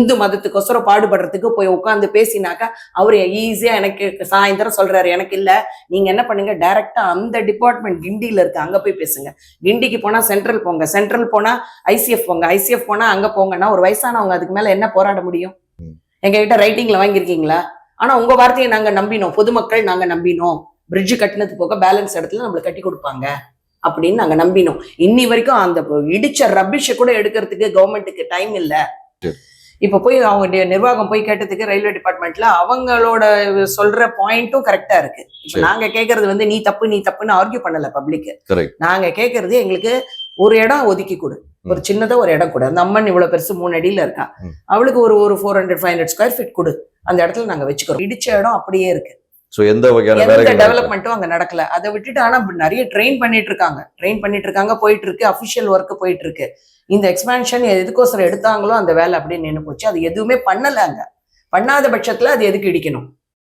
இந்து மதத்துக்கோசரம் பாடுபடுறதுக்கு போய் உட்காந்து பேசினாக்கா அவரு ஈஸியா எனக்கு சாயந்தரம் சொல்றாரு, எனக்கு இல்ல, நீங்க என்ன பண்ணுங்க, டைரக்டா அந்த டிபார்ட்மெண்ட் கிண்டியில இருக்கு, அங்க போய் பேசுங்க. கிண்டிக்கு போனா சென்ட்ரல் போங்க, சென்ட்ரல் போனா ஐசிஎஃப் போங்க, ஐசிஎஃப் போனா அங்க போங்கன்னா ஒரு வயசானவங்க அதுக்கு மேல என்ன போராட முடியும்? எங்க கிட்ட ரைட்டிங்ல வாங்கியிருக்கீங்களா? ஆனா உங்க வார்த்தையை நாங்க நம்பினோம், பொதுமக்கள் நாங்க நம்பினோம், பிரிட்ஜ் கட்டினது போக பேலன்ஸ் இடத்துல நம்மளுக்கு கட்டி கொடுப்பாங்க அப்படின்னு நாங்க நம்பினோம். இன்னி வரைக்கும் அந்த இடிச்ச ரப்பிஷ கூட எடுக்கிறதுக்கு கவர்மெண்ட்டுக்கு டைம் இல்ல. இப்ப போய் அவங்க நிர்வாகம் போய் கேட்டதுக்கு ரயில்வே டிபார்ட்மெண்ட்ல அவங்களோட சொல்ற பாயிண்ட்டும் கரெக்டா இருக்கு. இப்ப நாங்க கேக்குறது நீ தப்பு நீ தப்புன்னு ஆர்கியூ பண்ணல பப்ளிக். நாங்க கேக்குறது எங்களுக்கு ஒரு இடம் ஒதுக்கி கொடு, ஒரு சின்னதா ஒரு இடம் கொடு. அந்த அம்மன் இவ்வளவு பெருசு 3 அடியில இருக்கா, அவளுக்கு ஒரு 400-500 ஸ்கொயர் ஃபீட் கொடு, அந்த இடத்துல நாங்க வச்சுக்கிறோம். இடிச்ச இடம் அப்படியே இருக்கு. எந்த டெவலப்மெண்ட்டும் அங்க நடக்கல. அதை விட்டுட்டு ஆனா நிறைய ட்ரெயின் பண்ணிட்டு இருக்காங்க, போயிட்டு இருக்கு, அபிஷியல் ஒர்க் போயிட்டு இருக்கு. இந்த எக்ஸ்பான்ஷன் எதுக்கோசரம் எடுத்தாங்களோ அந்த வேலை அப்படியே நின்று போச்சு. அது எதுவுமே பண்ணல. அங்க பண்ணாத பட்சத்துல அது எதுக்கு இடிக்கணும்?